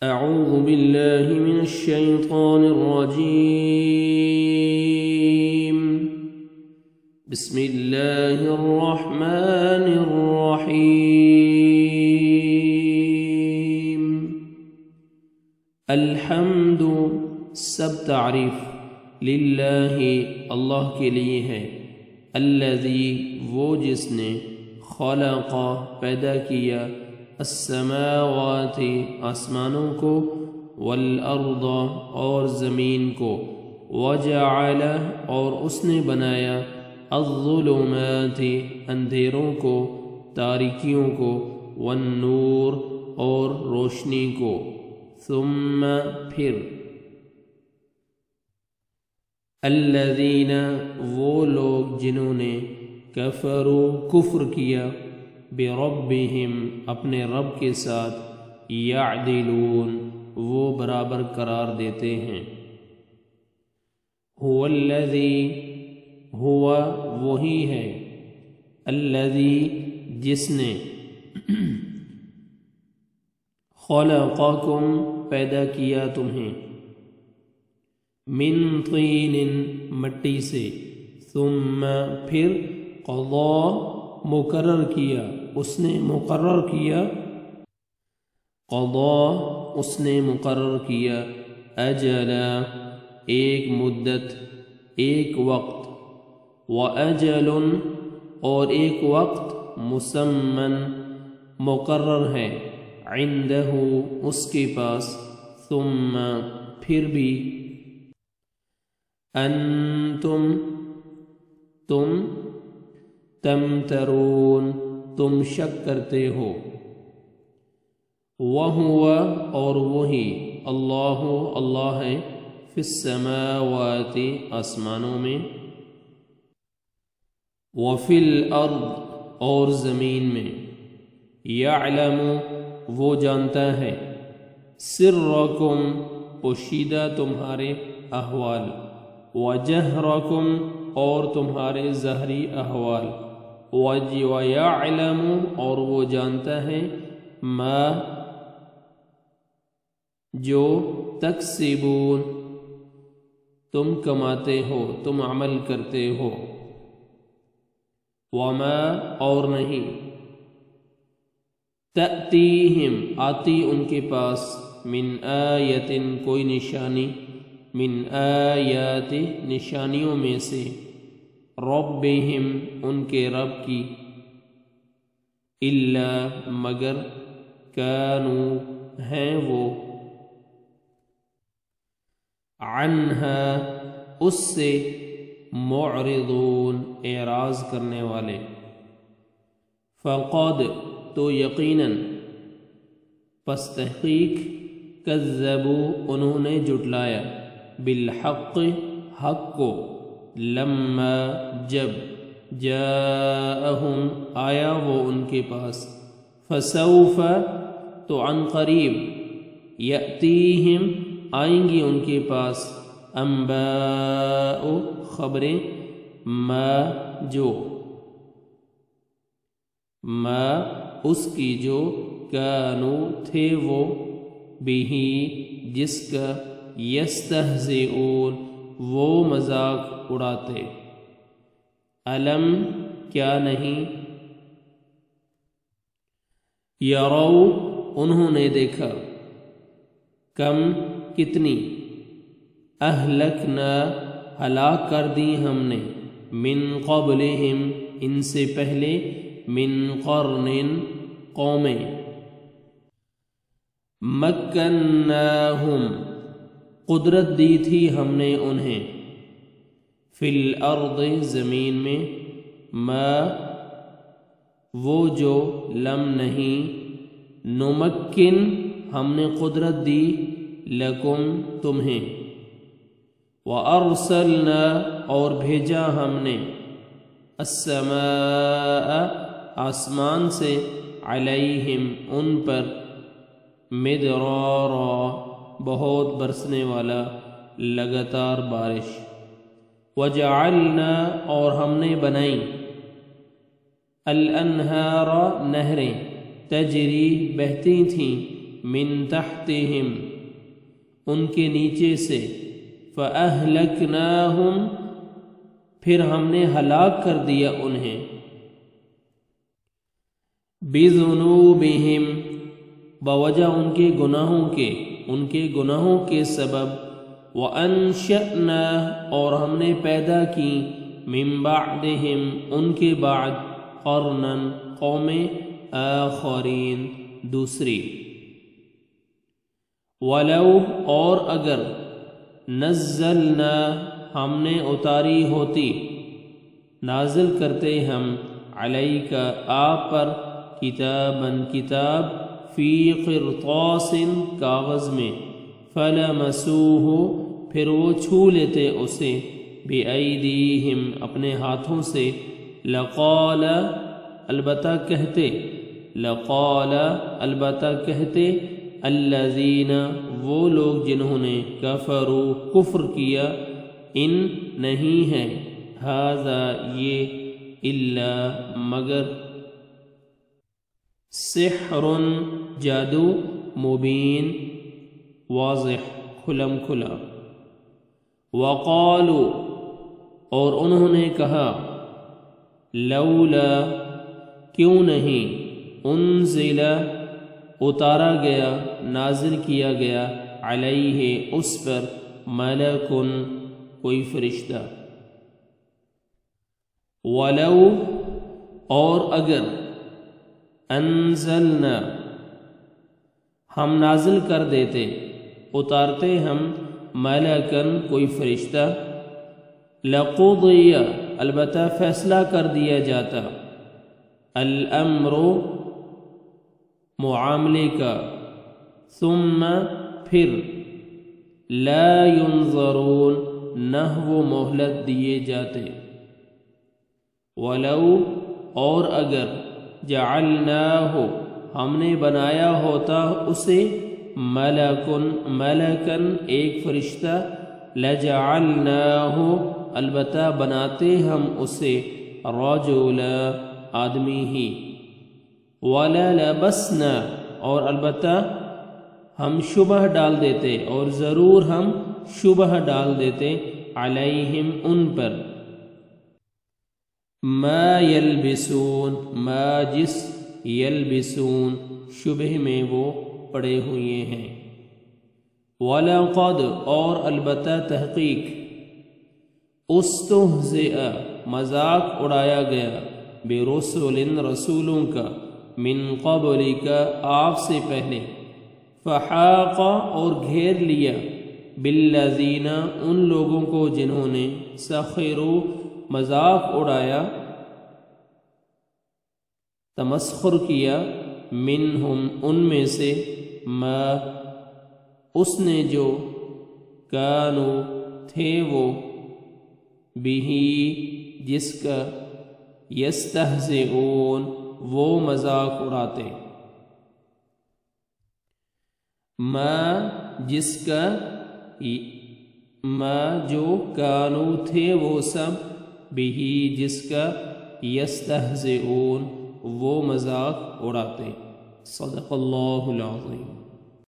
أعوذ بالله من الشيطان الرجيم. بسم الله الرحمن الرحيم. الحمد سب تعریف للہ اللہ کے لیے ہے، الذی وہ جس نے خلق پیدا کیا السماوات آسمانوں کو والارض اور زمین کو، وجعل اور اس نے بنایا الظلمات اندھیروں کو تاریکیوں کو، والنور اور روشنی کو، ثم پھر الذین وہ لوگ جنہوں نے کفروا کفر کیا بربہم اپنے رب کے ساتھ، یعدلون وہ برابر قرار دیتے ہیں۔ هو الذی ہوا وہی ہے، الذی جس نے خلقکم پیدا کیا تمہیں، من طین مٹی سے، ثم پھر قضا مقرر کیا اس نے مقرر کیا، قضا اس نے مقرر کیا، اجلا ایک مدت ایک وقت، واجل اور ایک وقت مسمن مقرر ہے، عنده اس کے پاس، ثم پھر بھی انتم تم تمترون تم شک کرتے ہو، وَهُوَ اور وہی، اللہ اللہ ہے، فی السماوات آسمانوں میں، وفی الارض اور زمین میں، یعلم وہ جانتا ہے، سرکم پوشیدہ تمہارے احوال، وجہرکم اور تمہارے ظاہری احوال، وَيَعْلَمُ اور وہ جانتا ہے، ما جو تکسبون تم کماتے ہو تم عمل کرتے ہو، وما اور نہیں، تأتیہم آتی ان کے پاس، من آیت کوئی نشانی، من آیات نشانیوں میں سے، ربہم ان کے رب کی، الا مگر، کانوا ہیں وہ، عنہا اس سے، معرضون اعراض کرنے والے، فقد تو یقیناً، پس تحقیق، کذبوا انہوں نے جھٹلایا، بالحق حق کو، لما جب، جاءہم آیا وہ ان کے پاس، فسوف تو عن قریب، یأتیہم آئیں گی ان کے پاس، انباء خبریں، ما جو، ما اس کی جو، کانوا تھے وہ، بہی جس کا، یستہزئون وہ مذاق اڑاتے، علم کیا نہیں، یرو انہوں نے دیکھا، کم کتنی، اہلکنا ہلاک کر دی ہم نے، من قبلہم ان سے پہلے، من قرن قومیں، مکناہم قدرت دی تھی ہم نے انہیں، فی الارض زمین میں، ما وہ جو، لم نہیں، نمکن ہم نے قدرت دی، لکم تمہیں، وارسلنا اور بھیجا ہم نے، السماء آسمان سے، علیہم ان پر، مدرارا بہت برسنے والا لگاتار بارش، وجعلنا اور ہم نے بنائی، الانہار نہریں، تجری بہتی تھیں، من تحتہم ان کے نیچے سے، فَأَهْلَكْنَاهُمْ پھر ہم نے ہلاک کر دیا انہیں، بِذُنُوبِهِمْ بوجہ ان کے گناہوں کے سبب، وَأَنشَأْنَا اور ہم نے پیدا کی، مِن بَعْدِهِمْ ان کے بعد، قَرْنًا قوم آخرین دوسری، وَلَوْ اور اگر، نَزَّلْنَا ہم نے اتاری ہوتی، نازل کرتے ہم، علیک آپ پر، کتاباً کتاب، فی قرطاس کاغذ میں، فَلَمَسُوهُ پھر وہ چھو لیتے اسے، بِأَیدِیہم اپنے ہاتھوں سے، لَقَالَ البتہ کہتے، الذین وہ لوگ جنہوں نے، کفروا کفر کیا، ان نہیں ہے، ھذا یہ، الا مگر، سحر جادو، مبین واضح کھلم کھلا، وقالوا اور انہوں نے کہا، لولا کیوں نہیں، انزل اتارا گیا، نازل کیا گیا، علیہ اس پر، ملکن کوئی فرشتہ، ولو اور اگر، انزلنا ہم نازل کر دیتے، اتارتے ہم، ملکن کوئی فرشتہ، لقضی البتہ فیصلہ کر دیا جاتا، الامر معاملے کا، ثم پھر، لا ينظرون نہ وہ مہلت دیے جاتے، ولو اور اگر، جعلناہ ہم نے بنایا ہوتا اسے، ملکن ایک فرشتہ، لجعلناہ البتہ بناتے ہم اسے، رجلا آدمی ہی، وللبسنا اور البتہ ہم شبہ ڈال دیتے، اور ضرور ہم شبہ ڈال دیتے، علیہم ان پر، ما یلبسون ما جس، یلبسون شبہ میں وہ پڑے ہوئے ہیں، وَلَقَدْ اور البتہ تحقیق، استہزئ مذاق اڑایا گیا، برسل رسولوں کا، من قبلک آپ سے پہلے، فحاق اور گھیر لیا، بالذین ان لوگوں کو جنہوں نے، سخروا مذاق اڑایا، تمسخر کیا، منہم ان میں سے، ما اس نے جو، کانوا تھے وہ، بہی جس کا، یستہزئون وہ مذاق اڑاتے، ما جس کا، ما جو، کانوا تھے وہ سب، بہی جس کا، یستہزئون وہ مذاق اڑاتے۔ صدق اللہ العظیم۔